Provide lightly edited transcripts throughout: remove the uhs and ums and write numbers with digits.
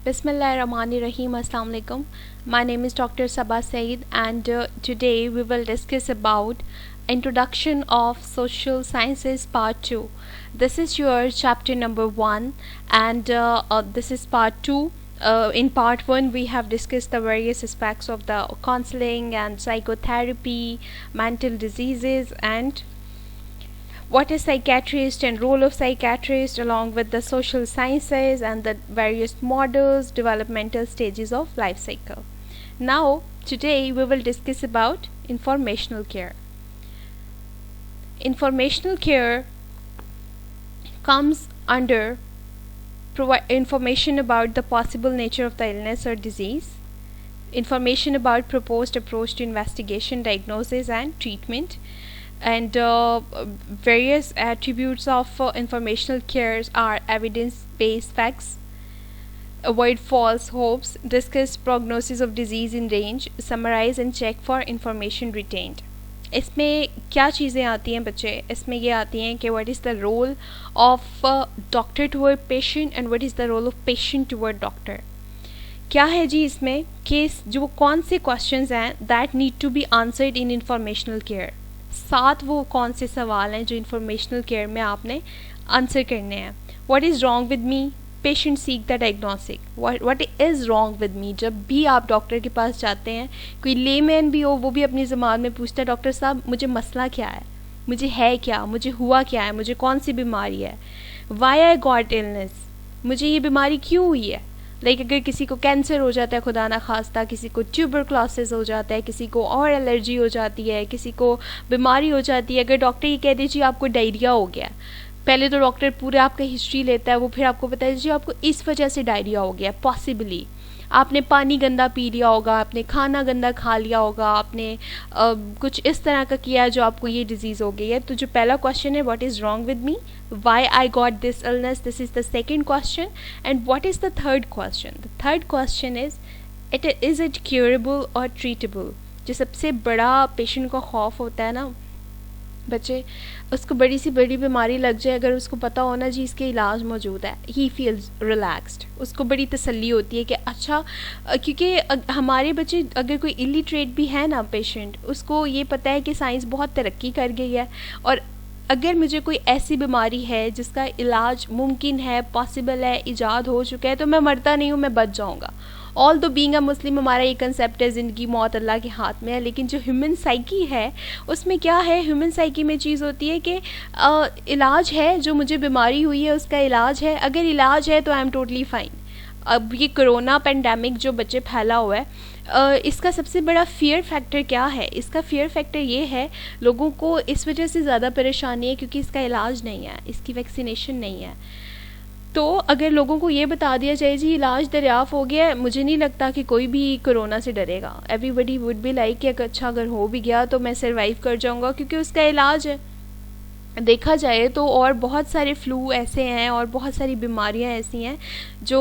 Bismillahirrahmanirrahim. Assalamu alaikum. My name is Dr. Sabah Saeed, and today we will discuss about Introduction of Social Sciences Part 2. This is your chapter number 1, and this is part 2. In part 1 we have discussed the various aspects of the counseling and psychotherapy, mental diseases, and what is psychiatrist and role of psychiatrist, along with the social sciences and the various models, developmental stages of life cycle. Now today we will discuss about informational care. Informational care comes under information about the possible nature of the illness or disease, information about proposed approach to investigation, diagnosis and treatment, and various attributes of informational cares are evidence-based facts, avoid false hopes, discuss prognosis of disease in range, summarize and check for information retained. इसमें क्या चीज़ें आती हैं बच्चे? इसमें ये आती हैं कि what is the role of doctor toward patient and what is the role of patient toward doctor. क्या है जी इसमें कि जो कौन से क्वेश्चंस हैं that need to be answered in informational care. 7 वो कौन से सवाल हैं जो इंफॉर्मेशनल केयर में आपने आंसर करने हैं. What is wrong with me, patient seek the diagnostic. What is wrong with me. जब भी आप डॉक्टर के पास जाते हैं, कोई लेमैन भी हो वो भी अपनी ज़बान में पूछता है डॉक्टर साहब मुझे मसला क्या है, मुझे है क्या, मुझे हुआ क्या है, मुझे कौन सी बीमारी है, वाई आई गॉट इलनेस, मुझे ये बीमारी क्यों हुई है. लाइक अगर किसी को कैंसर हो जाता है खुदा ना खास्ता, किसी को ट्यूबरक्लोसिस हो जाता है, किसी को और एलर्जी हो जाती है, किसी को बीमारी हो जाती है, अगर डॉक्टर ये कह दीजिए आपको डायरिया हो गया, पहले तो डॉक्टर पूरे आपका हिस्ट्री लेता है, वो फिर आपको बता दीजिए आपको इस वजह से डायरिया हो गया. पॉसिबली आपने पानी गंदा पी लिया होगा, आपने खाना गंदा खा लिया होगा, आपने कुछ इस तरह का किया जो आपको ये डिजीज़ हो गई है. तो जो पहला क्वेश्चन है what is wrong with me, why I got this illness, this is the second question. And what is the third question? The third question is it curable or treatable. जो सबसे बड़ा पेशेंट का खौफ होता है ना बच्चे, उसको बड़ी सी बड़ी बीमारी लग जाए, अगर उसको पता होना जी इसके इलाज मौजूद है, ही फील्स रिलैक्स्ड, उसको बड़ी तसल्ली होती है कि अच्छा, क्योंकि हमारे बच्चे अगर कोई इलिटरेट भी है ना पेशेंट, उसको ये पता है कि साइंस बहुत तरक्की कर गई है और अगर मुझे कोई ऐसी बीमारी है जिसका इलाज मुमकिन है, पॉसिबल है, इजाद हो चुका है, तो मैं मरता नहीं हूँ, मैं बच जाऊँगा. ऑल दो बीइंग अ मुस्लिम हमारा ये कंसेप्ट है ज़िंदगी मौत अल्लाह के हाथ में है. लेकिन जो ह्यूमन साइकी है उसमें क्या है, ह्यूमन साइकी में चीज़ होती है कि इलाज है, जो मुझे बीमारी हुई है उसका इलाज है, अगर इलाज है तो आई एम टोटली फाइन. अब ये कोरोना पेंडेमिक जो बच्चे फैला हुआ है, इसका सबसे बड़ा फियर फैक्टर क्या है. इसका फियर फैक्टर ये है लोगों को इस वजह से ज़्यादा परेशानी है क्योंकि इसका इलाज नहीं है, इसकी वैक्सीनेशन नहीं है. तो अगर लोगों को ये बता दिया जाए जी इलाज दरियाफ़ हो गया है, मुझे नहीं लगता कि कोई भी कोरोना से डरेगा. एवरीबडी वुड बी लाइक कि अच्छा अगर हो भी गया तो मैं सर्वाइव कर जाऊँगा क्योंकि उसका इलाज है. देखा जाए तो और बहुत सारे फ्लू ऐसे हैं और बहुत सारी बीमारियां ऐसी हैं जो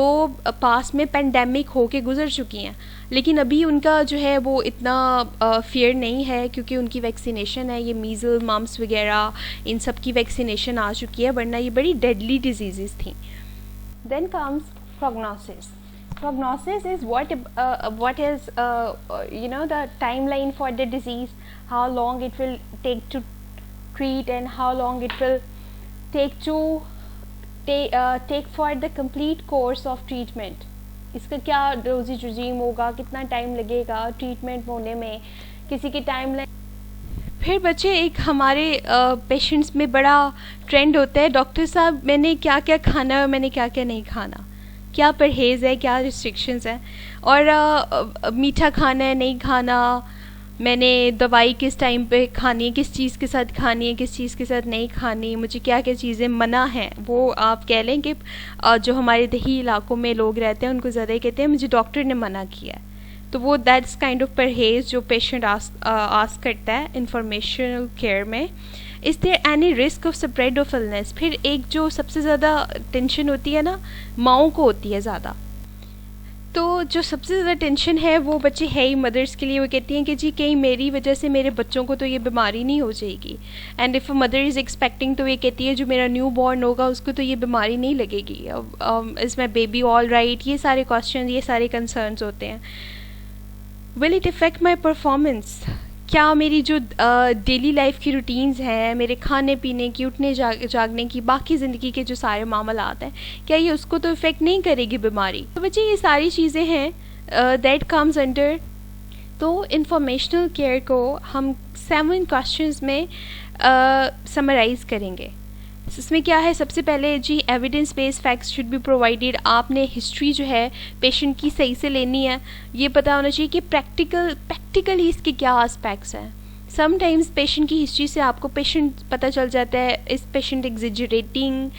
पास में पेंडेमिक हो के गुजर चुकी हैं, लेकिन अभी उनका जो है वो इतना फियर नहीं है क्योंकि उनकी वैक्सीनेशन है. ये मीज़ल, मम्स वगैरह इन सब की वैक्सीनेशन आ चुकी है, वरना ये बड़ी डेडली डिजीज़ थी. Then comes prognosis. Prognosis is what is the timeline for the disease, how long it will take to treat and how long it will take to take for the complete course of treatment. इसका क्या doses regime होगा, कितना time लगेगा treatment होने में, किसी की time line. फिर बच्चे एक हमारे पेशेंट्स में बड़ा ट्रेंड होता है डॉक्टर साहब मैंने क्या क्या खाना है, मैंने क्या क्या नहीं खाना, क्या परहेज़ है, क्या रिस्ट्रिक्शंस हैं, और मीठा खाना है नहीं खाना, मैंने दवाई किस टाइम पे खानी है, किस चीज़ के साथ खानी है, किस चीज़ के साथ नहीं खानी, मुझे क्या क्या चीज़ें मना हैं. वो आप कह लें कि जो हमारे दही इलाकों में लोग रहते हैं उनको ज़्यादा कहते हैं मुझे डॉक्टर ने मना किया है. तो वो दैट्स काइंड ऑफ परहेज़ जो पेशेंट आस्क करता है इंफॉर्मेशनल केयर में. Is there any risk of spread of illness. फिर एक जो सबसे ज़्यादा टेंशन होती है ना माओं को होती है ज़्यादा, तो जो सबसे ज़्यादा टेंशन है वो बच्चे है ही मदर्स के लिए। वो कहती हैं कि जी कहीं मेरी वजह से मेरे बच्चों को तो ये बीमारी नहीं हो जाएगी। And if a mother is expecting, तो ये कहती है जो मेरा न्यू बॉर्न होगा उसको तो ये बीमारी नहीं लगेगी, is my baby all right. ये सारे क्वेश्चन, ये सारे कंसर्न्स होते हैं। Will it effect my performance, क्या मेरी जो डेली लाइफ की रूटीन्स हैं, मेरे खाने पीने की, उठने जागने की, बाकी ज़िंदगी के जो सारे मामलात हैं, क्या ये उसको तो इफ़ेक्ट नहीं करेगी बीमारी। तो बच्चे ये सारी चीज़ें हैं दैट कम्स अंडर। तो इंफॉर्मेशनल केयर को हम 7 क्वेश्चंस में समराइज़ करेंगे। इसमें क्या है, सबसे पहले जी evidence based facts should be provided. आपने हिस्ट्री जो है पेशेंट की सही से लेनी है। ये पता होना चाहिए कि प्रैक्टिकली इसके क्या एस्पेक्ट्स हैं। समटाइम्स पेशेंट की हिस्ट्री से आपको पेशेंट पता चल जाता है, इस पेशेंट एग्जिजरेटिंग,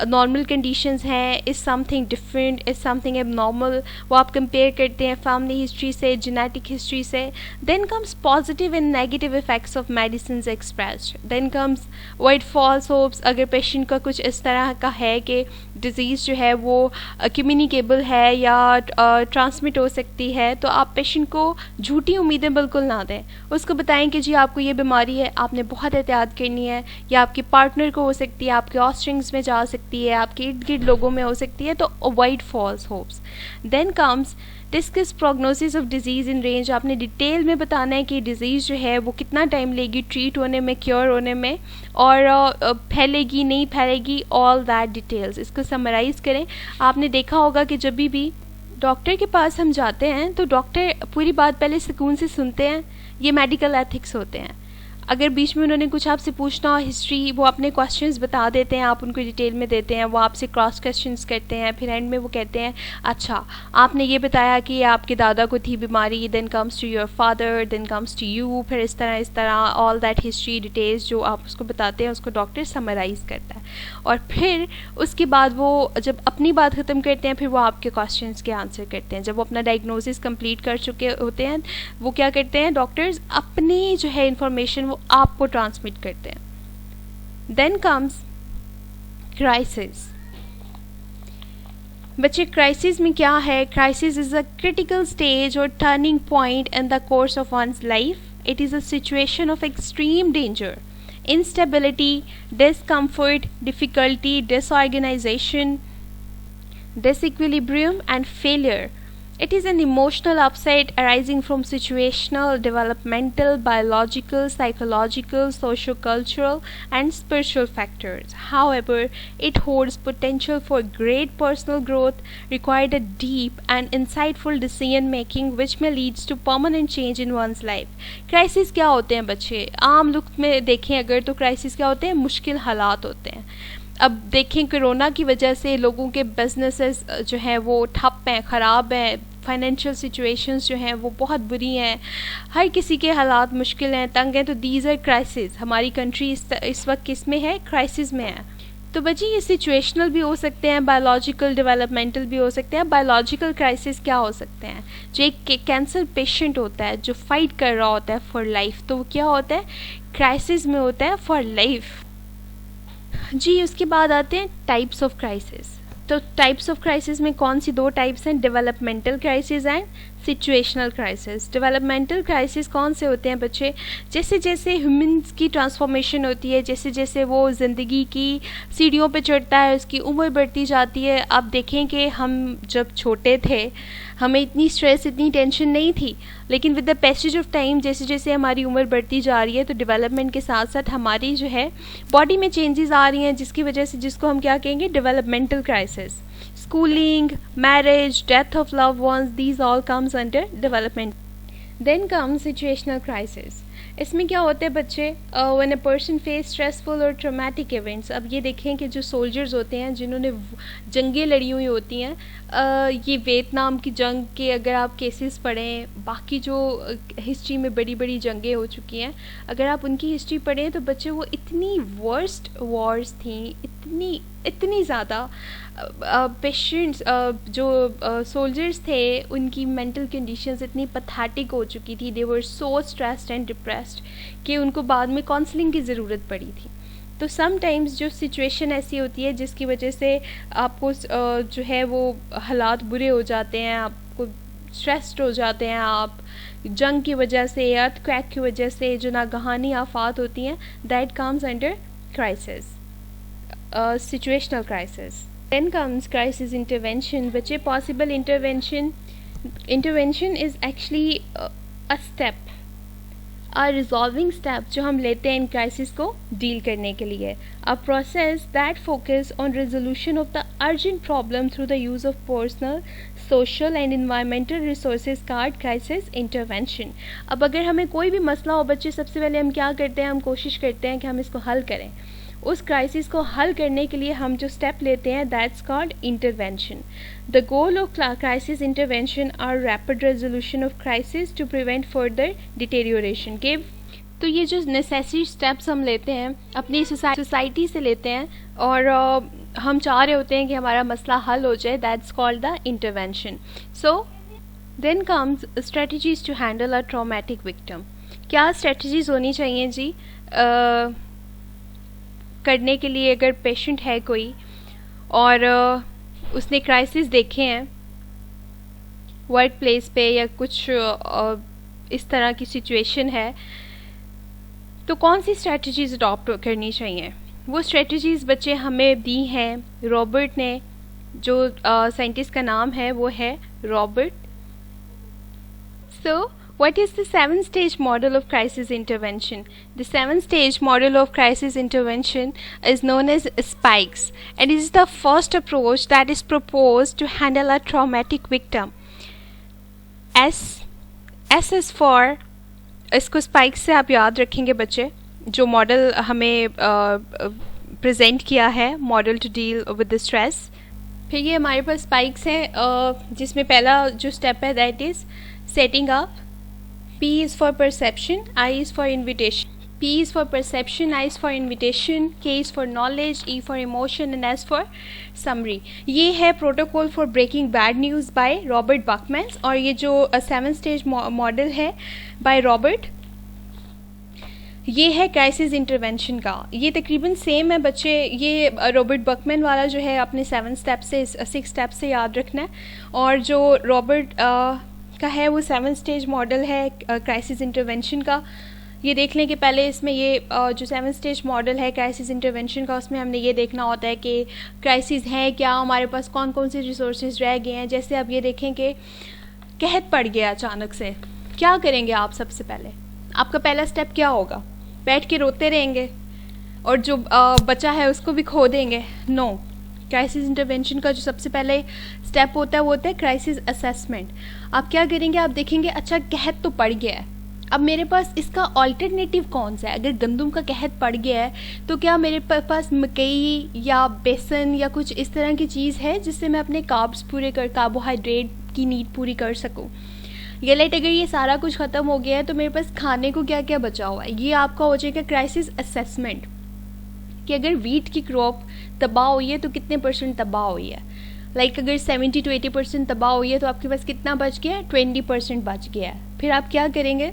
नॉर्मल कंडीशंस हैं, is something different, is something abnormal. वो आप कंपेयर करते हैं फैमिली हिस्ट्री से, जेनेटिक हिस्ट्री से। Then comes positive and negative effects of medicine expressed. Then comes what false hopes, अगर पेशेंट का कुछ इस तरह का है कि डिज़ीज़ जो है वो कम्युनिकेबल है या ट्रांसमिट हो सकती है, तो आप पेशेंट को झूठी उम्मीदें बिल्कुल ना दें। उसको बताएं कि जी आपको ये बीमारी है, आपने बहुत एहतियात करनी है, या आपके पार्टनर को हो सकती है, आपके ऑस्ट्रिंग्स में जा सकती है, आपके इर्द गिर्द लोगों में हो सकती है, तो avoid false hopes. Then comes discuss prognosis of disease in range. आपने डिटेल में बताना है कि डिज़ीज़ जो है वो कितना टाइम लेगी ट्रीट होने में, क्योर होने में, और फैलेगी नहीं फैलेगी, ऑल दैट डिटेल्स। इसको समराइज़ करें। आपने देखा होगा कि जब भी डॉक्टर के पास हम जाते हैं तो डॉक्टर पूरी बात पहले सुकून से सुनते हैं। ये मेडिकल एथिक्स होते हैं। अगर बीच में उन्होंने कुछ आपसे पूछना हो हिस्ट्री, वो अपने क्वेश्चंस बता देते हैं, आप उनको डिटेल में देते हैं, वो आपसे क्रॉस क्वेश्चंस करते हैं, फिर एंड में वो कहते हैं अच्छा आपने ये बताया कि आपके दादा को थी बीमारी, then comes to your father, then comes to you, फिर इस तरह ऑल दैट हिस्ट्री डिटेल्स जो आप उसको बताते हैं उसको डॉक्टर समराइज़ करता है। और फिर उसके बाद वो जब अपनी बात ख़त्म करते हैं फिर वो आपके क्वेश्चंस के आंसर करते हैं। जब वो अपना डायग्नोसिस कंप्लीट कर चुके होते हैं, वो क्या करते हैं डॉक्टर्स, अपनी जो है इंफॉर्मेशन आपको ट्रांसमिट करते हैं। Then comes crisis. बच्चे क्राइसिस में क्या है, crisis is a critical stage और turning point in the course of one's life. It is a situation of extreme danger, instability, discomfort, difficulty, disorganization, disequilibrium and failure. It is an emotional upset arising from situational, developmental, biological, psychological, socio-cultural and spiritual factors. However, it holds potential for great personal growth, required a deep and insightful decision making which may leads to permanent change in one's life. Crisis क्या होते हैं बच्चे, आम look में देखें अगर तो crisis क्या होते हैं, मुश्किल हालात होते हैं। अब देखें कोरोना की वजह से लोगों के बिजनेसेस जो हैं वो ठप हैं, ख़राब हैं, फाइनेंशियल सिचुएशंस जो हैं वो बहुत बुरी हैं, हर किसी के हालात मुश्किल हैं, तंग हैं। तो दीज आर क्राइसिस। हमारी कंट्री इस वक्त किस में है, क्राइसिस में है। तो बच्चे ये सिचुएशनल भी हो सकते हैं, बायोलॉजिकल, डेवलपमेंटल भी हो सकते हैं। बायोलॉजिकल क्राइसिस क्या हो सकते हैं, जो एक कैंसर पेशेंट होता है जो फाइट कर रहा होता है फॉर लाइफ, तो वो क्या होता है, क्राइसिस में होता है फॉर लाइफ जी। उसके बाद आते हैं टाइप्स ऑफ क्राइसिस। तो टाइप्स ऑफ क्राइसिस में कौन सी 2 टाइप्स हैं, developmental crisis and situational crisis. Developmental crisis कौन से होते हैं बच्चे, जैसे जैसे ह्यूमन्स की ट्रांसफॉर्मेशन होती है, जैसे जैसे वो ज़िंदगी की सीढ़ियों पे चढ़ता है, उसकी उम्र बढ़ती जाती है। आप देखें कि हम जब छोटे थे हमें इतनी स्ट्रेस, इतनी टेंशन नहीं थी, लेकिन with the passage of time जैसे जैसे हमारी उम्र बढ़ती जा रही है तो डेवलपमेंट के साथ साथ हमारी जो है बॉडी में चेंजेस आ रही हैं, जिसकी वजह से जिसको हम क्या कहेंगे, developmental crisis. Schooling, marriage, death of love ones, these all comes under development. Then comes situational crisis. इसमें क्या होता है बच्चे, when a person face stressful और ट्रॉमेटिक इवेंट्स। अब ये देखें कि जो सोल्जर्स होते हैं जिन्होंने जंगें लड़ी हुई होती हैं, ये वियतनाम की जंग के अगर आप केसेस पढ़ें, बाकी जो हिस्ट्री में बड़ी बड़ी जंगें हो चुकी हैं, अगर आप उनकी हिस्ट्री पढ़ें तो बच्चे वो इतनी वर्स्ट वॉर्स थी, इतनी ज़्यादा पेशेंट्स जो सोल्जर्स थे उनकी मेंटल कंडीशंस इतनी पैथेटिक हो चुकी थी, दे वर सो स्ट्रेस्ड एंड डिप्रेस्ड कि उनको बाद में काउंसलिंग की ज़रूरत पड़ी थी। तो समटाइम्स जो सिचुएशन ऐसी होती है जिसकी वजह से आपको जो है वो हालात बुरे हो जाते हैं, आपको स्ट्रेस्ड हो जाते हैं आप जंग की वजह से, अर्थक्वेक की वजह से, जो नागहानी आफात होती हैं, that comes under crisis, situational crisis. Then comes crisis intervention. बच्चे possible intervention is actually a step, a resolving step जो हम लेते हैं इन क्राइसिस को डील करने के लिए. A process that focus on resolution of the urgent problem through the use of personal, social and environmental resources card crisis intervention. अब अगर हमें कोई भी मसला हो बच्चे, सबसे पहले हम क्या करते हैं, हम कोशिश करते हैं कि हम इसको हल करें. उस क्राइसिस को हल करने के लिए हम जो स्टेप लेते हैं, that's called intervention. The goal of crisis intervention are rapid resolution of crisis to prevent further deterioration के. तो ये जो नेसेसरी स्टेप्स हम लेते हैं अपनी सोसाइटी से लेते हैं और हम चाह रहे होते हैं कि हमारा मसला हल हो जाए, that's called the intervention. So then comes strategies to handle a traumatic victim. क्या स्ट्रेटजीज होनी चाहिए जी करने के लिए, अगर पेशेंट है कोई और उसने क्राइसिस देखे हैं वर्क प्लेस पे या कुछ इस तरह की सिचुएशन है, तो कौन सी स्ट्रेटजीज अडॉप्ट करनी चाहिए. वो स्ट्रेटजीज बच्चे हमें दी हैं रॉबर्ट ने, जो साइंटिस्ट का नाम है वो है Robert. So what is the 7-stage model of crisis intervention? The 7-stage model of crisis intervention is known as SPIKES, and it is the first approach that is proposed to handle a traumatic victim. S is for, इसको spikes से आप याद रखेंगे बच्चे, जो model हमें present किया है, model to deal with the stress. फिर ये हमारे पास स्पाइक्स हैं जिसमें पहला जो स्टेप है that is setting up. P is for perception, I is for invitation. P is for perception, I is for invitation, K is for knowledge, E for emotion and S for summary. ये है protocol for breaking bad news by Robert Buckman. और ये जो 7-stage model है by Robert, ये है crisis intervention का. ये तकरीबन सेम है बच्चे. ये रॉबर्ट बकमैन वाला जो है अपने 6 स्टेप से याद रखना है, और जो रॉबर्ट का है वो 7-stage मॉडल है क्राइसिस इंटरवेंशन का. ये देख लें कि पहले इसमें ये जो 7-stage मॉडल है क्राइसिस इंटरवेंशन का, उसमें हमने ये देखना होता है कि क्राइसिस है क्या, हमारे पास कौन कौन से रिसोर्सेज रह गए हैं. जैसे अब ये देखें कि कहत पड़ गया अचानक से, क्या करेंगे आप. सबसे पहले आपका पहला स्टेप क्या होगा, बैठ के रोते रहेंगे और जो बचा है उसको भी खो देंगे. नो, क्राइसिस इंटरवेंशन का जो सबसे पहले स्टेप होता है वो होता है क्राइसिस असेसमेंट. आप क्या करेंगे, आप देखेंगे अच्छा कहत तो पड़ गया है, अब मेरे पास इसका ऑल्टरनेटिव कौन सा है. अगर गंदम का कहत पड़ गया है तो क्या मेरे पास मकई या बेसन या कुछ इस तरह की चीज़ है जिससे मैं अपने कार्बोहाइड्रेट की नीड पूरी कर सकूं. या लाइट अगर ये सारा कुछ ख़त्म हो गया है तो मेरे पास खाने को क्या क्या बचा हुआ है. ये आपका हो जाएगा क्राइसिस असेसमेंट कि अगर वीट की क्रॉप तबाह हुई है तो कितने % तबाह हुई है. लाइक अगर 70 to 80% तबाह हुई है तो आपके पास कितना बच गया है, 20% बच गया है. फिर आप क्या करेंगे,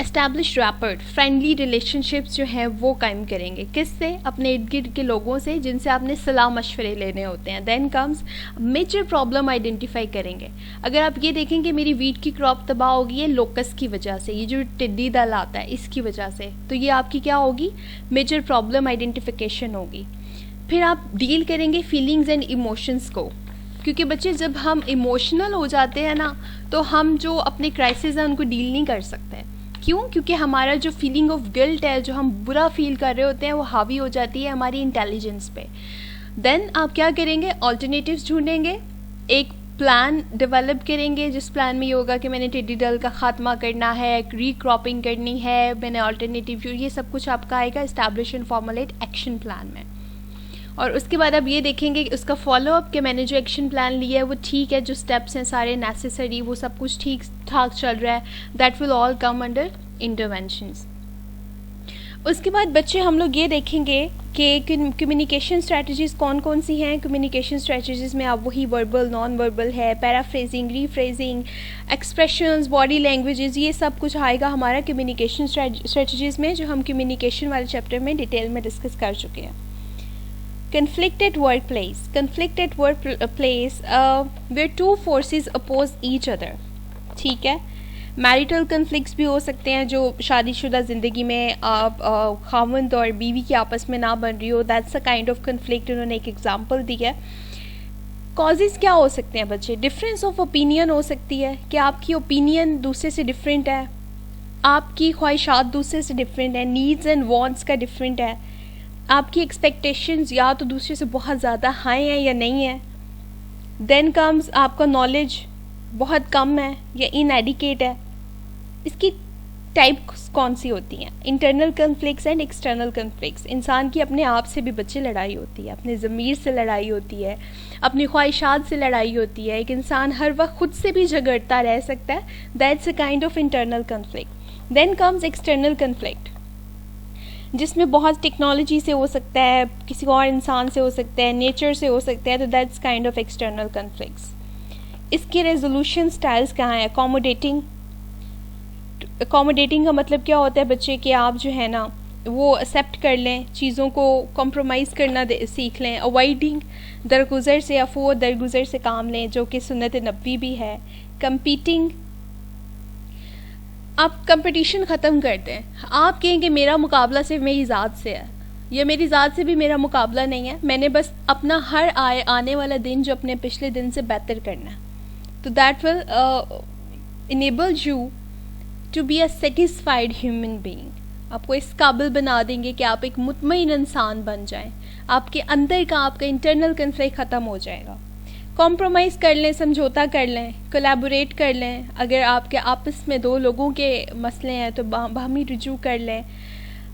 एस्टैब्लिश रैपिड फ्रेंडली रिलेशनशिप्स जो हैं वो कायम करेंगे. किससे, अपने इर्द गिर्द के लोगों से जिनसे आपने सलाह मशवरे लेने होते हैं. Then comes major problem identify करेंगे. अगर आप ये देखें कि मेरी वीट की क्रॉप तबाह होगी है लोकस की वजह से, ये जो टिड्डी दल आता है इसकी वजह से, तो ये आपकी क्या होगी, मेजर प्रॉब्लम आइडेंटिफिकेशन होगी. फिर आप डील करेंगे फीलिंग्स एंड इमोशंस को, क्योंकि बच्चे जब हम इमोशनल हो जाते हैं ना तो हम जो अपने क्राइसिस हैं उनको डील नहीं कर सकते. क्यों, क्योंकि हमारा जो फीलिंग ऑफ गिल्ट है, जो हम बुरा फील कर रहे होते हैं, वो हावी हो जाती है हमारी इंटेलिजेंस पे. देन आप क्या करेंगे, ऑल्टरनेटिव्स ढूंढेंगे, एक प्लान डेवलप करेंगे जिस प्लान में ये होगा कि मैंने टिड्डी दल का खात्मा करना है, रीक्रॉपिंग करनी है, मैंने ऑल्टरनेटिव, ये सब कुछ आपका आएगा establish and formulate action plan में. और उसके बाद आप ये देखेंगे कि उसका फॉलोअप कि मैंने जो एक्शन प्लान लिया है वो ठीक है, जो स्टेप्स हैं सारे नेसेसरी, वो सब कुछ ठीक ठाक चल रहा है. That will all come under interventions. उसके बाद बच्चे हम लोग ये देखेंगे कि कम्युनिकेशन स्ट्रेटजीज़ कौन कौन सी हैं. कम्युनिकेशन स्ट्रेटजीज़ में आप वही वर्बल, नॉन वर्बल है, paraphrasing, rephrasing, expressions, body languages, ये सब कुछ आएगा हमारा कम्युनिकेशन स्ट्रेटजीज़ में, जो हम कम्युनिकेशन वाले चैप्टर में डिटेल में डिस्कस कर चुके हैं. Conflict at workplace. Conflict at workplace where two forces oppose each other. ठीक है, मैरिटल कन्फ्लिक्ट्स भी हो सकते हैं जो शादीशुदा ज़िंदगी में खावंद और बीवी की आपस में ना बन रही हो, that's a kind of conflict. उन्होंने एक एग्जांपल दिया. कॉजेज़ क्या हो सकते हैं बच्चे? डिफरेंस ऑफ ओपिनियन हो सकती है कि आपकी ओपिनियन दूसरे से डिफरेंट है, आपकी ख्वाहिशात दूसरे से डिफरेंट है, नीड्स एंड वांट्स का डिफरेंट है, आपकी एक्सपेक्टेशंस या तो दूसरे से बहुत ज़्यादा हाई हैं या नहीं है. देन कम्स आपका नॉलेज बहुत कम है या इनएडिकेट है. इसकी टाइप्स कौन सी होती हैं? Internal conflicts and external conflicts. इंसान की अपने आप से भी बच्चे लड़ाई होती है, अपने ज़मीर से लड़ाई होती है, अपनी ख्वाहिशात से लड़ाई होती है. एक इंसान हर वक्त खुद से भी झगड़ता रह सकता है. That's a kind of internal conflict. Then comes external conflict, जिसमें बहुत टेक्नोलॉजी से हो सकता है, किसी और इंसान से हो सकता है, नेचर से हो सकता है. तो that's kind of external conflicts. इसके रेजोल्यूशन स्टाइल्स कहाँ हैं? अकोमोडेटिंग. अकोमोडेटिंग का मतलब क्या होता है बच्चे कि आप जो है ना वो एक्सेप्ट कर लें, चीज़ों को कॉम्प्रोमाइज़ करना सीख लें. अवॉइडिंग, दरगुजर से अफो दरगुजर से काम लें, जो कि सुन्नत नबी भी है. कंपीटिंग, आप कंपटीशन ख़त्म कर दें. आप कहें कि मेरा मुकाबला सिर्फ मेरी ज़ात से है, या मेरी ज़ात से भी मेरा मुकाबला नहीं है, मैंने बस अपना हर आने वाला दिन जो अपने पिछले दिन से बेहतर करना है. तो that will enable you to be a satisfied human being. आपको इस काबिल बना देंगे कि आप एक मुतमईन इंसान बन जाएं. आपके अंदर का आपका इंटरनल कन्फ्लिक्ट ख़त्म हो जाएगा. कॉम्प्रोमाइज़ कर लें, समझौता कर लें, कोलैबोरेट कर लें. अगर आपके आपस में दो लोगों के मसले हैं तो बाहमी रुजू कर लें,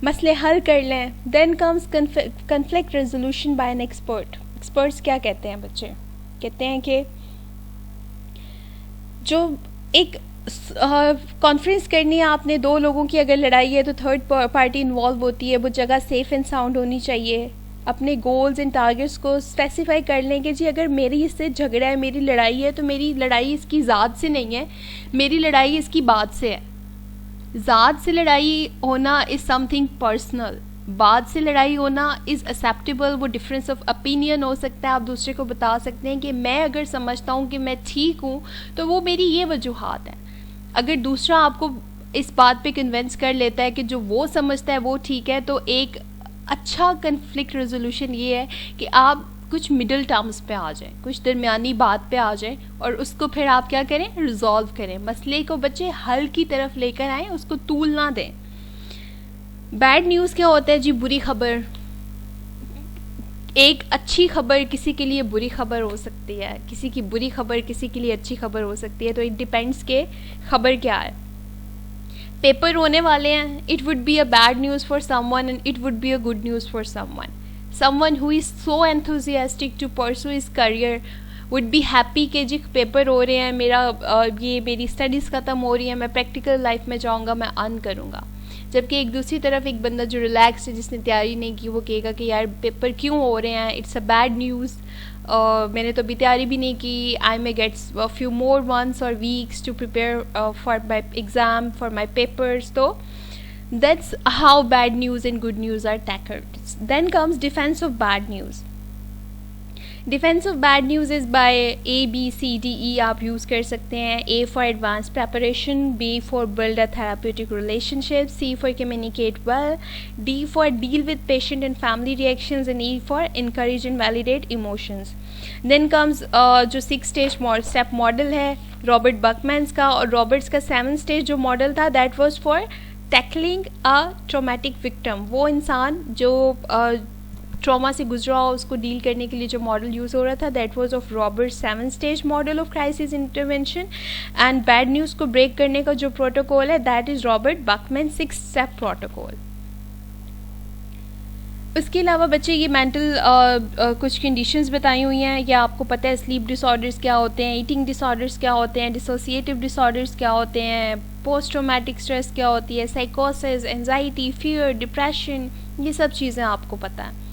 मसले हल कर लें. Then comes conflict resolution by an expert. Experts क्या कहते हैं बच्चे? कहते हैं कि जो एक कॉन्फ्रेंस करनी है आपने दो लोगों की, अगर लड़ाई है तो थर्ड पार्टी इन्वॉल्व होती है. वो जगह सेफ़ एंड साउंड होनी चाहिए. अपने गोल्स एंड टारगेट्स को स्पेसिफाई कर लें कि जी अगर मेरी इससे झगड़ा है, मेरी लड़ाई है, तो मेरी लड़ाई इसकी ज़ात से नहीं है, मेरी लड़ाई इसकी बात से है. ज़ात से लड़ाई होना इज़ समथिंग पर्सनल, बात से लड़ाई होना इज़ एक्सेप्टेबल. वो डिफरेंस ऑफ ओपिनियन हो सकता है. आप दूसरे को बता सकते हैं कि मैं अगर समझता हूँ कि मैं ठीक हूँ तो वो मेरी ये वजूहात है. अगर दूसरा आपको इस बात पे कन्विंस कर लेता है कि जो वो समझता है वो ठीक है, तो एक अच्छा कन्फ्लिक्ट रेजोल्यूशन ये है कि आप कुछ मिडिल टर्म्स पे आ जाएं, कुछ दरमियानी बात पे आ जाएं और उसको फिर आप क्या करें? रिजॉल्व करें. मसले को बच्चे हल की तरफ लेकर आएँ, उसको तूल ना दें. बैड न्यूज़ क्या होता है जी? बुरी खबर. एक अच्छी खबर किसी के लिए बुरी खबर हो सकती है, किसी की बुरी खबर किसी के लिए अच्छी खबर हो सकती है. तो इट डिपेंड्स के खबर क्या है. पेपर होने वाले हैं, it would be a bad news for someone and it would be a good news for someone. Someone who is so enthusiastic to pursue his career would be happy कि जी paper हो रहे हैं, मेरी studies ख़त्म हो रही हैं, मैं प्रैक्टिकल लाइफ में जाऊँगा, मैं अर्न करूँगा. जबकि एक दूसरी तरफ एक बंदा जो रिलैक्स है, जिसने तैयारी नहीं की, वो कहेगा कि यार पेपर क्यों हो रहे हैं, इट्स अ बैड न्यूज़, मैंने तो अभी तैयारी भी नहीं की, I may gets a few more months और weeks to prepare for my exam, for my papers. तो that's how bad news and good news are tackled. Then comes defence of bad news. Defence of bad news is by ABCDE आप use कर सकते हैं. A for advance preparation, B for build a therapeutic relationship, C for communicate well, D for deal with patient and family reactions and E for encourage and validate emotions. Then comes जो 6 stage step model है Robert Buckman's का, और Roberts का 7 stage जो model था that was for tackling a traumatic victim. वो इंसान जो ट्रॉमा से गुजरा हो उसको डील करने के लिए जो मॉडल यूज़ हो रहा था that was of Roberts 7 stage model of crisis intervention. And bad news को ब्रेक करने का जो प्रोटोकॉल है that is Robert Buckman 6 step protocol. उसके अलावा बच्चे ये मेंटल कुछ कंडीशंस बताई हुई हैं, या आपको पता है स्लीप डिसऑर्डर्स क्या होते हैं, ईटिंग डिसऑर्डर्स क्या होते हैं, डिसोसिएटिव डिसऑर्डर्स क्या होते हैं, पोस्ट ट्रॉमेटिक स्ट्रेस क्या होती है, साइकोसिस, एंजाइटी, फियर, डिप्रेशन, ये सब चीज़ें आपको पता है.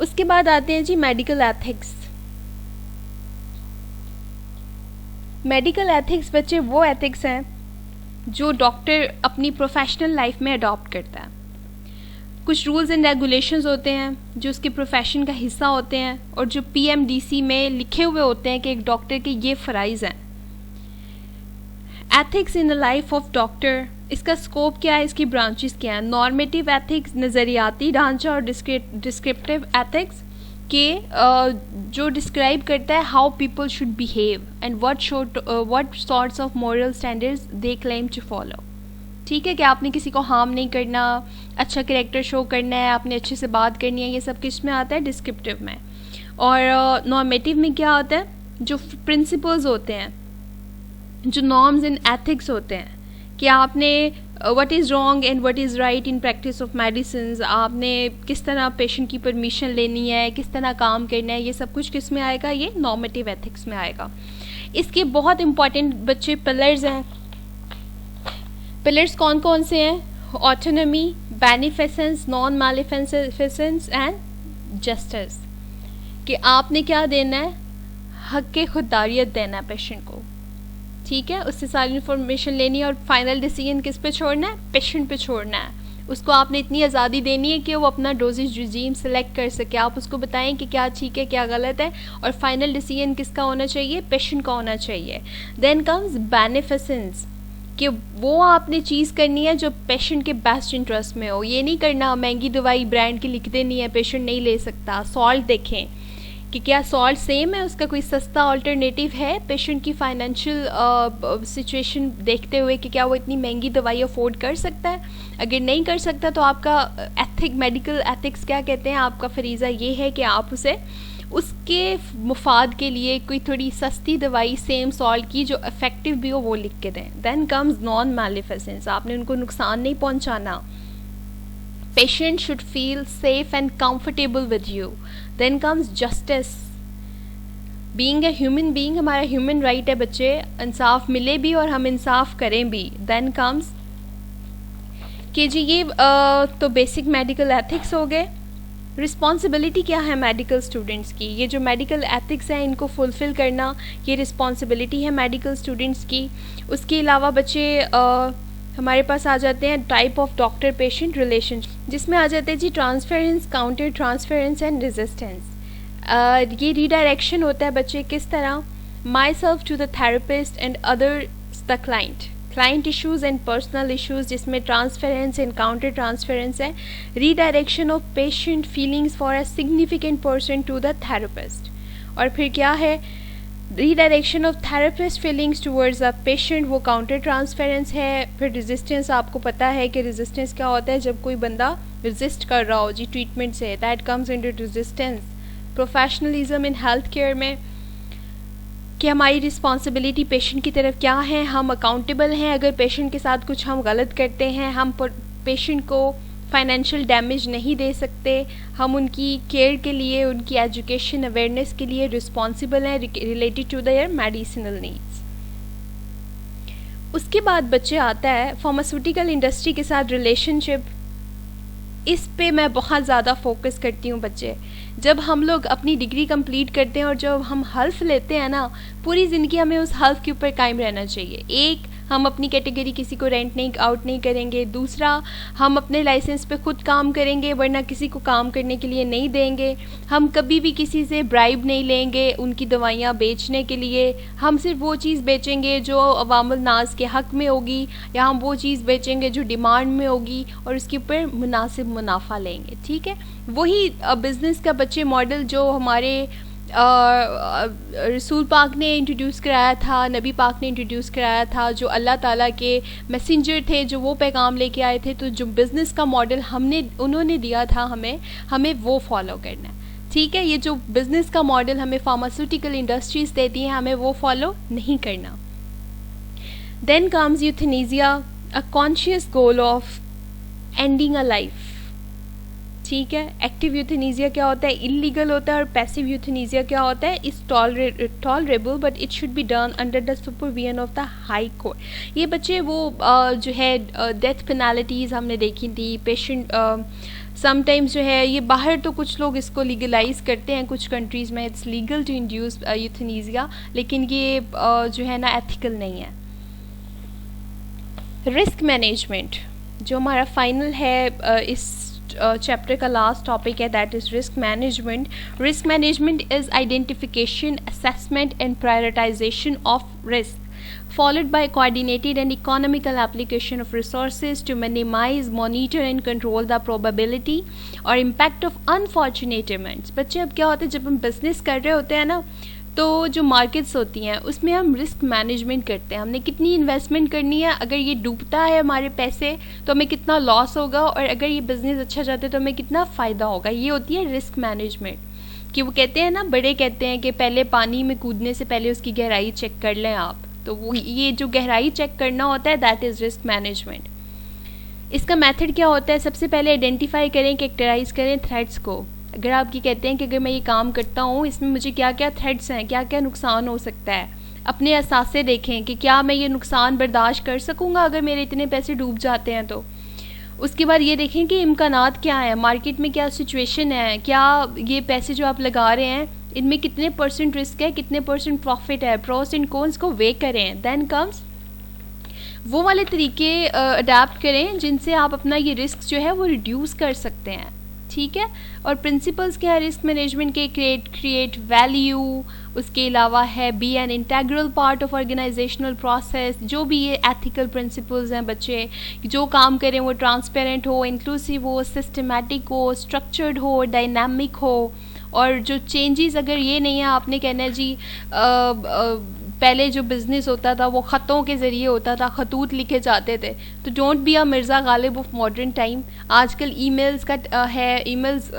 उसके बाद आते हैं जी मेडिकल एथिक्स. मेडिकल एथिक्स बच्चे वो एथिक्स हैं जो डॉक्टर अपनी प्रोफेशनल लाइफ में अडॉप्ट करता है. कुछ रूल्स एंड रेगुलेशंस होते हैं जो उसके प्रोफेशन का हिस्सा होते हैं और जो PMDC में लिखे हुए होते हैं कि एक डॉक्टर के ये फ़राइज़ हैं। Ethics in the life of doctor, इसका स्कोप क्या है, इसकी ब्रांचेस क्या है। नॉर्मेटिव एथिक्स, नज़रियाती ढांचा, और डिस्क्रिप्टिव एथिक्स के जो डिस्क्राइब करता है how people should behave and what sorts of moral standards they claim to follow. ठीक है कि आपने किसी को हार्म नहीं करना, अच्छा कैरेक्टर शो करना है, आपने अच्छे से बात करनी है, ये सब किस में आता है, डिस्क्रिप्टिव में। और नॉर्मेटिव में क्या होता है, जो प्रिंसिपल्स होते हैं, जो नॉर्म्स एंड एथिक्स होते हैं कि आपने what is wrong and what is right in practice of medicine, आपने किस तरह पेशेंट की परमिशन लेनी है, किस तरह काम करना है, ये सब कुछ किस में आएगा, ये नॉर्मेटिव एथिक्स में आएगा। इसके बहुत इंपॉर्टेंट बच्चे पिलर्स हैं। पिलर्स कौन कौन से हैं, autonomy, beneficence, non maleficence and justice, कि आपने क्या देना है, हक के खुददारियत देना है पेशेंट को। ठीक है, उससे सारी इन्फॉर्मेशन लेनी है और फाइनल डिसीजन किस पे छोड़ना है, पेशेंट पे छोड़ना है। उसको आपने इतनी आज़ादी देनी है कि वो अपना डोजेज रिजीम सेलेक्ट कर सके। आप उसको बताएं कि क्या ठीक है, क्या गलत है, और फाइनल डिसीजन किसका होना चाहिए, पेशेंट का होना चाहिए। देन कम्स बेनिफिसेंस, कि वो आपने चीज़ करनी है जो पेशेंट के बेस्ट इंटरेस्ट में हो। ये नहीं करना महंगी दवाई ब्रांड की लिख देनी है, पेशेंट नहीं ले सकता। सॉल्ट देखें कि क्या सॉल्ट सेम है, उसका कोई सस्ता ऑल्टरनेटिव है पेशेंट की फाइनेंशियल सिचुएशन देखते हुए कि क्या वो इतनी महंगी दवाई अफोर्ड कर सकता है। अगर नहीं कर सकता तो आपका मेडिकल एथिक्स क्या कहते हैं, आपका फरीज़ा ये है कि आप उसे उसके मुफाद के लिए कोई थोड़ी सस्ती दवाई सेम सॉल्ट की जो इफ़ेक्टिव भी हो वो लिख के दें। देन कम्स नॉन मैलिफिसेंस, आपने उनको नुकसान नहीं पहुंचाना। Patient should feel safe and comfortable with you. Then comes justice, being a human being, हमारा ह्यूमन राइट है बच्चे, इंसाफ मिले भी और हम इंसाफ करें भी। देन कम्स कि जी ये तो बेसिक मेडिकल एथिक्स हो गए। रिस्पॉन्सिबिलिटी क्या है मेडिकल स्टूडेंट्स की, ये जो मेडिकल एथिक्स हैं इनको फुलफ़िल करना ये रिस्पॉन्सिबिलिटी है मेडिकल स्टूडेंट्स की। उसके अलावा बच्चे हमारे पास आ जाते हैं type of doctor patient relationship, जिसमें आ जाते हैं जी transference, counter transference and resistance. ये रीडायरेक्शन होता है बच्चे किस तरह, myself to the therapist and others the client issues and personal issues, जिसमें ट्रांसफेरेंस एंड काउंटर ट्रांसफेरेंस है। Redirection of patient feelings for a significant person to the therapist. और फिर क्या है, redirection of therapist feelings towards a patient, वो counter transference है। फिर resistance, आपको पता है कि रेजिस्टेंस क्या होता है, जब कोई बंदा रेजिस्ट कर रहा हो जी ट्रीटमेंट से, that comes into resistance. Professionalism in health care में कि हमारी रिस्पॉन्सिबिलिटी पेशेंट की तरफ क्या है, हम अकाउंटेबल हैं अगर पेशेंट के साथ कुछ हम गलत करते हैं, हम पेशेंट को फाइनेंशियल डैमेज नहीं दे सकते, हम उनकी केयर के लिए, उनकी एजुकेशन अवेयरनेस के लिए रिस्पॉन्सिबल हैं related to their medicinal needs. उसके बाद बच्चे आता है फार्मास्यूटिकल इंडस्ट्री के साथ रिलेशनशिप। इस पे मैं बहुत ज़्यादा फोकस करती हूँ बच्चे। जब हम लोग अपनी डिग्री कंप्लीट करते हैं और जब हम हल्फ लेते हैं ना, पूरी ज़िंदगी हमें उस हल्फ के ऊपर कायम रहना चाहिए। एक, हम अपनी कैटेगरी किसी को रेंट नहीं आउट नहीं करेंगे। दूसरा, हम अपने लाइसेंस पे खुद काम करेंगे वरना किसी को काम करने के लिए नहीं देंगे। हम कभी भी किसी से ब्राइब नहीं लेंगे उनकी दवाइयाँ बेचने के लिए। हम सिर्फ वो चीज़ बेचेंगे जो अवामुल नाज के हक़ में होगी, या हम वो चीज़ बेचेंगे जो डिमांड में होगी और उसके ऊपर मुनासिब मुनाफा लेंगे। ठीक है, वही बिज़नेस का बच्चे मॉडल जो हमारे रसूल पाक ने इंट्रोड्यूस कराया था, नबी पाक ने इंट्रोड्यूस कराया था, जो अल्लाह ताला के मैसेंजर थे, जो वो पैगाम लेके आए थे। तो जो बिज़नेस का मॉडल उन्होंने दिया था हमें वो फॉलो करना है। ठीक है, ये जो बिज़नेस का मॉडल हमें फार्मास्यूटिकल इंडस्ट्रीज़ देती हैं हमें वो फॉलो नहीं करना। Then comes euthanasia, a conscious goal of ending a life. ठीक है, एक्टिव यूथेनेसिया क्या होता है, इलीगल होता है, और पैसिव यूथेनेसिया क्या होता है, is tolerable but it should be done under the supervision of the high court. ये बच्चे वो जो है डेथ पेनल्टीज़ हमने देखी थी, पेशेंट समटाइम्स जो है ये बाहर तो कुछ लोग इसको लीगलाइज करते हैं, कुछ कंट्रीज़ में it's legal to induce euthanasia, लेकिन ये जो है ना एथिकल नहीं है। रिस्क मैनेजमेंट जो हमारा फाइनल है इस चैप्टर का लास्ट टॉपिक है, that is risk management. Risk management is identification, assessment and prioritisation of risk, followed by coordinated and economical application of resources to minimize, monitor and control the probability or impact of unfortunate events. बच्चे अब क्या होता है, जब हम business कर रहे होते हैं ना, तो जो मार्केट्स होती हैं उसमें हम रिस्क मैनेजमेंट करते हैं. हमने कितनी इन्वेस्टमेंट करनी है, अगर ये डूबता है हमारे पैसे तो हमें कितना लॉस होगा, और अगर ये बिज़नेस अच्छा जाता है तो हमें कितना फ़ायदा होगा. ये होती है रिस्क मैनेजमेंट. कि वो कहते हैं ना, बड़े कहते हैं कि पहले पानी में कूदने से पहले उसकी गहराई चेक कर लें आप. तो वो ये जो गहराई चेक करना होता है, दैट इज़ रिस्क मैनेजमेंट. इसका मेथड क्या होता है, सबसे पहले आइडेंटिफाई करें, कैरेक्टराइज करें थ्रेट्स को. अगर आप ये कहते हैं कि अगर मैं ये काम करता हूँ इसमें मुझे क्या क्या थ्रेट्स हैं, क्या क्या नुकसान हो सकता है, अपने असासे देखें कि क्या मैं ये नुकसान बर्दाश्त कर सकूँगा अगर मेरे इतने पैसे डूब जाते हैं. तो उसके बाद ये देखें कि इम्कानात क्या है, मार्केट में क्या सिचुएशन है, क्या ये पैसे जो आप लगा रहे हैं इनमें कितने % रिस्क है, कितने % प्रॉफिट है, प्रोस एंड कॉन्स को वे करें. देन कम्स वो वाले तरीके अडेप्ट करें जिनसे आप अपना ये रिस्क जो है वो रिड्यूस कर सकते हैं. ठीक है. और प्रिंसिपल्स क्या है रिस्क मैनेजमेंट के, क्रिएट वैल्यू, उसके अलावा है be an integral part of organizational process. जो भी ये एथिकल प्रिंसिपल्स हैं बच्चे, जो काम करें वो ट्रांसपेरेंट हो, इंक्लूसिव हो, सिस्टमेटिक हो, स्ट्रक्चर्ड हो, डायनामिक हो. और जो चेंजेस, अगर ये नहीं है आपने कहना है जी पहले जो बिज़नेस होता था वो ख़तों के ज़रिए होता था, खतूत लिखे जाते थे, तो don't be a Mirza Ghalib of modern time. आजकल ईमेल्स का है, ईमेल्स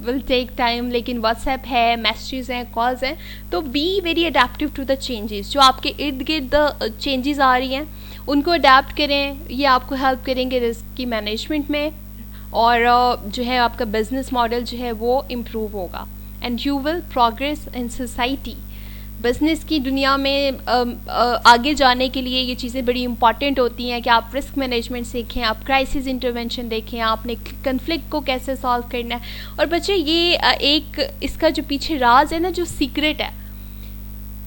विल टेक टाइम, लेकिन व्हाट्सएप है, मैसेजेस हैं, कॉल्स हैं. तो be very adaptive to the changes. जो आपके इर्द गिर्द चेंजेस आ रही हैं उनको अडेप्ट करें. ये आपको हेल्प करेंगे रिस्क की मैनेजमेंट में, और जो है आपका बिजनेस मॉडल जो है वो इम्प्रूव होगा, and you will progress in society. Business की दुनिया में आगे जाने के लिए ये चीज़ें बड़ी इंपॉर्टेंट होती हैं कि आप रिस्क मैनेजमेंट सीखें, आप क्राइसिस इंटरवेंशन देखें, आपने कन्फ्लिक्ट को कैसे सॉल्व करना है. और बच्चे ये एक इसका जो पीछे राज है ना, जो सीक्रेट है,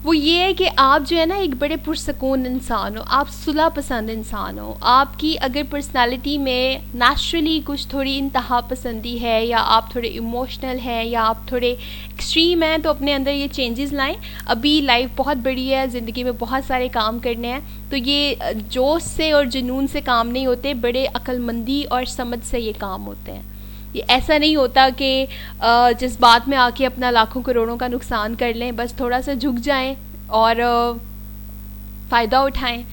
वो ये है कि आप जो है ना एक बड़े पुरसकून इंसान हो, आप सुलह पसंद इंसान हो. आपकी अगर पर्सनालिटी में नेचुरली कुछ थोड़ी इंतहा पसंदी है, या आप थोड़े इमोशनल हैं, या आप थोड़े एक्सट्रीम हैं, तो अपने अंदर ये चेंजेस लाएं. अभी लाइफ बहुत बड़ी है, ज़िंदगी में बहुत सारे काम करने हैं, तो ये जोश से और जुनून से काम नहीं होते, बड़े अक्लमंदी और समझ से ये काम होते हैं. ये ऐसा नहीं होता कि जिस बात में आके अपना लाखों करोड़ों का नुकसान कर लें. बस थोड़ा सा झुक जाएं और फ़ायदा उठाएं,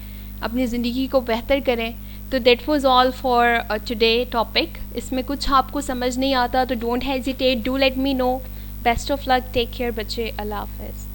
अपनी ज़िंदगी को बेहतर करें. तो that was all for today topic. इसमें कुछ आपको समझ नहीं आता तो don't hesitate, do let me know. Best of luck, take care बच्चे, अल्लाह हाफ़िज़.